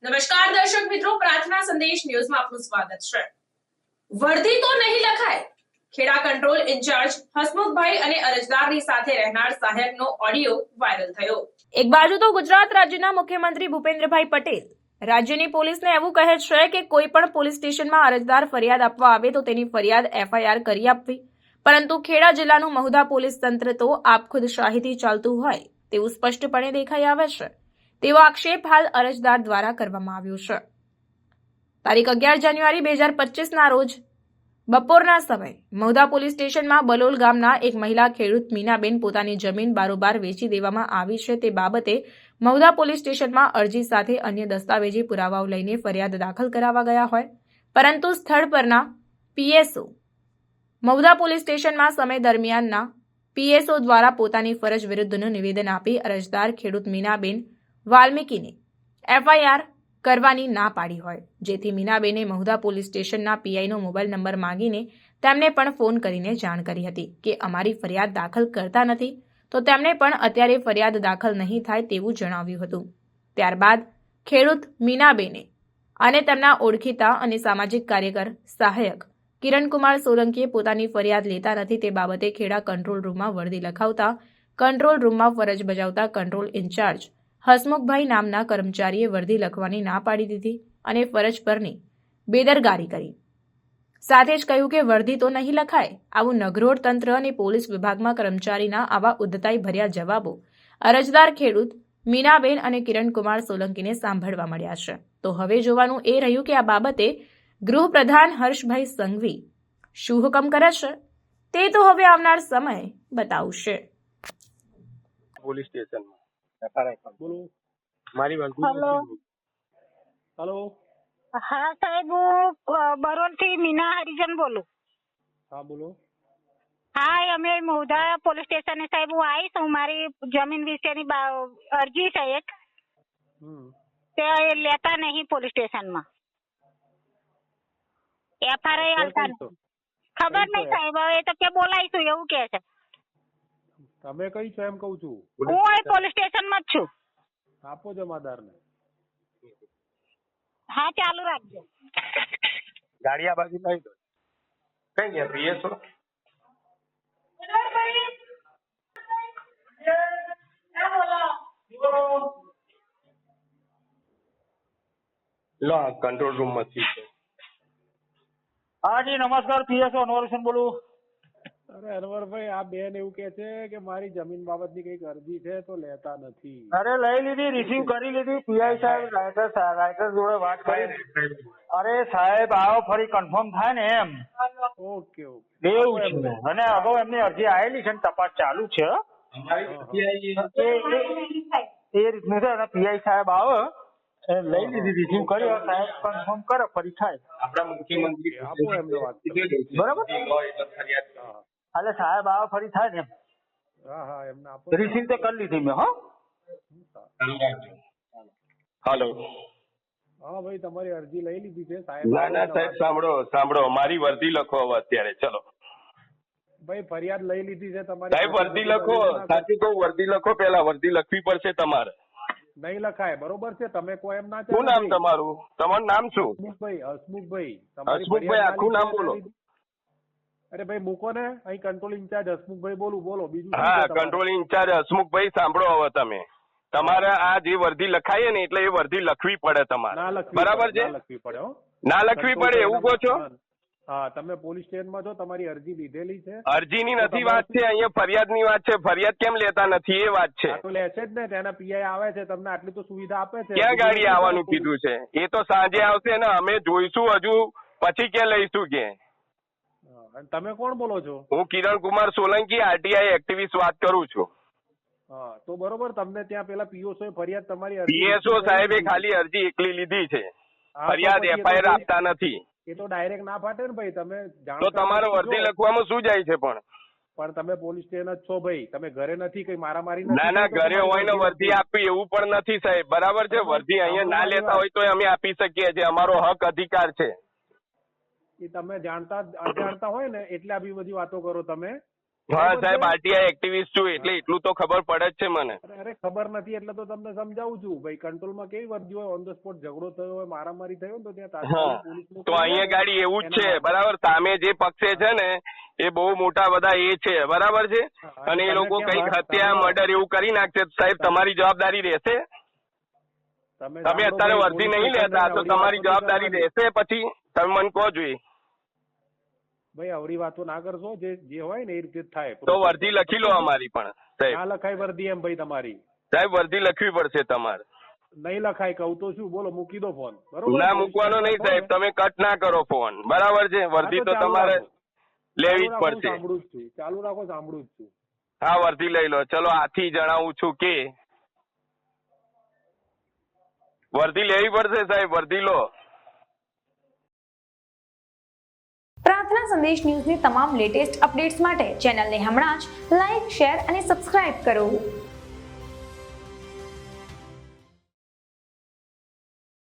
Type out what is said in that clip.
નમસ્કાર દર્શક મિત્રો, પ્રાર્થના સંદેશ ન્યૂઝમાં આપનું સ્વાગત છે। વર્દી તો નહીં લખાય, ખેડા કંટ્રોલ ઇન્ચાર્જ હસમુખભાઈ અને અરજદારની સાથે રહેનાર સહાયકનો ઓડિયો વાયરલ થયો। એક બાજુ તો ગુજરાત રાજ્યના મુખ્યમંત્રી ભૂપેન્દ્રભાઈ પટેલ રાજ્યની પોલીસને એવું કહે છે કે કોઈ પણ પોલીસ સ્ટેશનમાં અરજદાર ફરિયાદ આપવા આવે તો તેની ફરિયાદ FIR કરી આપવી, પરંતુ ખેડા જિલ્લાનું મહુધા પોલીસ તંત્ર તો આપખુદશાહીથી ચાલતું હોય તેવું સ્પષ્ટપણે દેખાઈ આવે છે। તેવો આક્ષેપ હાલ અરજદાર દ્વારા કરવામાં આવ્યો છે। તારીખ 11 જાન્યુઆરી 2025ના રોજ બપોરના સમયે મહુધા પોલીસ સ્ટેશનમાં બલોલ ગામના એક મહિલા ખેડૂત મીનાબેન પોતાની જમીન બારોબાર વેચી દેવામાં આવી છે તે બાબતે મહુધા પોલીસ સ્ટેશનમાં અરજી સાથે અન્ય દસ્તાવેજી પુરાવાઓ લઈને ફરિયાદ દાખલ કરાવવા ગયા હોય, પરંતુ સ્થળ પરના PSO મહુધા પોલીસ સ્ટેશનમાં સમય દરમિયાનના PSO દ્વારા પોતાની ફરજ વિરુદ્ધનું નિવેદન આપી અરજદાર ખેડૂત મીનાબેન વાલ્મીકીને FIR કરવાની ના પાડી હોય, જેથી મીનાબેને મહુધા પોલીસ સ્ટેશનના PIનો મોબાઈલ નંબર માંગીને તેમને પણ ફોન કરીને જાણ કરી હતી કે અમારી ફરિયાદ દાખલ કરતા નથી, તો તેમને પણ અત્યારે ફરિયાદ દાખલ નહીં થાય તેવું જણાવ્યું હતું। ત્યારબાદ ખેડૂત મીનાબેને અને તેમના ઓળખીતા અને સામાજિક કાર્યકર સહાયક કિરણકુમાર સોલંકીએ પોતાની ફરિયાદ લેતા નથી તે બાબતે ખેડા કંટ્રોલ રૂમમાં વર્દી લખાવતા કંટ્રોલ રૂમમાં ફરજ બજાવતા કંટ્રોલ ઇન્ચાર્જ હસમુખભાઈ નામના કર્મચારીએ વર્દી લખવાની ના પાડી દીધી અને ફરજ પરની બેદરકારી કરી। સાથે જ કહ્યું કે વર્દી તો નહીં લખાય। આવું નગરોડ તંત્ર અને પોલીસ વિભાગમાં કર્મચારીના આવા ઉદ્ધતાઈ ભર્યા જવાબો અરજદાર ખેડૂત મીનાબેન અને કિરણકુમાર સોલંકીને સાંભળવા મળ્યા છે। તો હવે જોવાનું એ રહ્યું કે આ બાબતે ગૃહપ્રધાન હર્ષભાઈ સંઘવી શું હુકમ કરે છે તે તો હવે આવનાર સમય બતાવશે। પોલીસ સ્ટેશનમાં બોલો। મારી વાત હેલો। હા સાહેબ, હું બરોલથી મીના હરિજન બોલું। હા બોલો। હા, અમે મહુધા પોલીસ સ્ટેશને સાહેબ હું આવી છું, મારી જમીન વિશેની અરજી છે એક, તે લેતા નહીં પોલીસ સ્ટેશનમાં, FIR હાલતા નહીં। ખબર નહીં સાહેબ, હવે તો કે બોલાઈશું એવું કે છે। તમે કઈ છો એમ કહું છું? હું અહીં પોલીસ સ્ટેશનમાં જ છું। આપો જમાદારને। હા ચાલુ રાખજો। ગાડી આ બાજુ લઈ દો। કઈ ગયા PSO? લો કંટ્રોલ રૂમ માંથી છે। હા જી નમસ્કાર, PSO અનવરસિંહ બોલું। અરે અનવરભાઈ, આ બેન એવું કે છે કે મારી જમીન બાબતની કઈક અરજી છે તો લેતા નથી। અરે લઈ લીધી, રિસીવ કરી લીધી। PI સાહેબ રાઇટર જોડે વાત કરી। અરે સાહેબ આવો ફરી કન્ફર્મ થાય ને એમ। ઓકે ઓકે, એવું છે, અને અગાઉ એમની અરજી આવેલી છે ને તપાસ ચાલુ છે। એ રીતનું છે, અને PI સાહેબ આવે લઈ લીધી, રિસીવ કરી, સાહેબ કન્ફર્મ કરે ફરી થાય। આપણા મુખ્યમંત્રી આપો એમને વાત કરો। બરાબર, એટલે સાહેબ આવે ફરી થાય ને એમ। હા હા, એમને આપો। રિસીવ તો કરી લીધી મેં। હો, હાલો। હા ભાઈ, તમારી અરજી લઈ લીધી છે સાહેબ। ના ના સાહેબ, સાંભળો મારી વર્દી લખો હવે અત્યારે। ચલો ભાઈ, ફરિયાદ લઈ લીધી છે તમારી સાહેબ, વર્દી લખો। સાચું કહું, વર્દી લખો, પેલા વર્દી લખવી પડશે તમારે। નહીં લખાય, બરોબર છે? તમે કોઈ એમ ના શું નામ તમારું? તમારું નામ શું? હસમુખભાઈ। હસમુખભાઈ, હસમુખભાઈ, આખું નામ બોલો। અરે ભાઈ મૂકો ને, અહીં કંટ્રોલ ઇન્ચાર્જ હસમુખભાઈ બોલું, બોલો બીજું। હા, કંટ્રોલ ઇન્ચાર્જ હસમુખભાઈ, સાંભળો હવે તમે। તમારે આ જે વર્દી લખાય ને એટલે એ વર્દી લખવી પડે તમારે, બરાબર છે? લખવી પડે હો। ના લખવી પડે એવું કહો છો? હા, તમે પોલીસ સ્ટેશનમાં છો, તમારી અરજી લીધેલી છે। અરજીની નથી વાત છે, અહીંયા ફરિયાદની વાત છે। ફરિયાદ કેમ લેતા નથી એ વાત છે। તો લે છે જ ને, તેના PI આવે છે, તમને આટલી તો સુવિધા આપે છે। ક્યાં ગાડી આવવાનું કીધું છે? એ તો સાંજે આવશે ને, અમે જોઈશું હજુ, પછી ક્યાં લઈશું કે? તમે કોણ બોલો છો? હું કિરણકુમાર સોલંકી, RTI એક્ટિવિસ્ટ વાત કરું છું। હા, તો બરોબર, તમને ત્યાં પેલા PSO ફરિયાદ તમારી PSO સાહેબે ખાલી અરજી એકલી લીધી છે, ફરિયાદ FIR આપતા નથી। એ તો ડાયરેક્ટ ના ફાટે ને ભાઈ, તમે જાણો તો તમારે વર્દી લખવામાં શું જાય છે? પણ તમે પોલીસ સ્ટેશન જ છો ભાઈ, તમે ઘરે નથી, કઈ મારામારી ના ના, ઘરે હોય ને વર્દી આપવી એવું પણ નથી સાહેબ, બરાબર છે? વર્દી અહીંયા ના લેતા હોય તો અમે આપી શકીએ છીએ, અમારો હક અધિકાર છે। એ તમે જાણતા અજાણતા હોય ને એટલે આવી બધી વાતો કરો તમે। હા સાહેબ આરટીઆઈ એક્ટિવિસ્ટ છું એટલે એટલું તો ખબર પડે જ છે મને. અરે ખબર નથી એટલે તો તમને સમજાવું છું ભાઈ. કંટ્રોલમાં કેવી વર્દી હોય, ઓન ધ સ્પોટ ઝઘડો થયો હોય, મારામારી થયો ને તો ત્યાં તાત્કાલિક પોલીસ તો અહીંયા ગાડી એવું જ છે બરાબર. સામે જે પક્ષે છે ને એ બહુ મોટા બધા એ છે બરાબર છે, અને એ લોકો કઈક હત્યા મર્ડર એવું કરી નાખશે સાહેબ તમારી જવાબદારી રહેશે? તમે અત્યારે વર્દી નહીં લેતા તો તમારી જવાબદારી રહેશે પછી? તમે મને કહો જોઈએ. ભાઈ આવડી વાતો ના કરશો, જે હોય ને એ રીતે જ થાય. તો વર્દી લખી લો અમારી પણ સાહેબ. ના લખાય વર્દી એમ ભાઈ તમારી. સાહેબ વર્દી લખવી પડશે તમારે. નહીં લખાય કહું તો શું? બોલો મૂકી દો ફોન. બરોબર ના મૂકવાનો નહીં સાહેબ, તમે કટ ના કરો ફોન બરાબર છે. વર્દી તો તમારે લેવી જ પડશે. સાંભળું જ છું, ચાલુ રાખો, સાંભળું જ છું. હા વર્દી લઈ લો. ચલો આથી જણાવું છું કે વર્દી લેવી પડશે સાહેબ, વર્દી લો. પ્રાર્થના સંદેશ ન્યૂઝની તમામ લેટેસ્ટ અપડેટ્સ માટે ચેનલને હમણાં જ લાઇક, શેર અને સબસ્ક્રાઇબ કરો.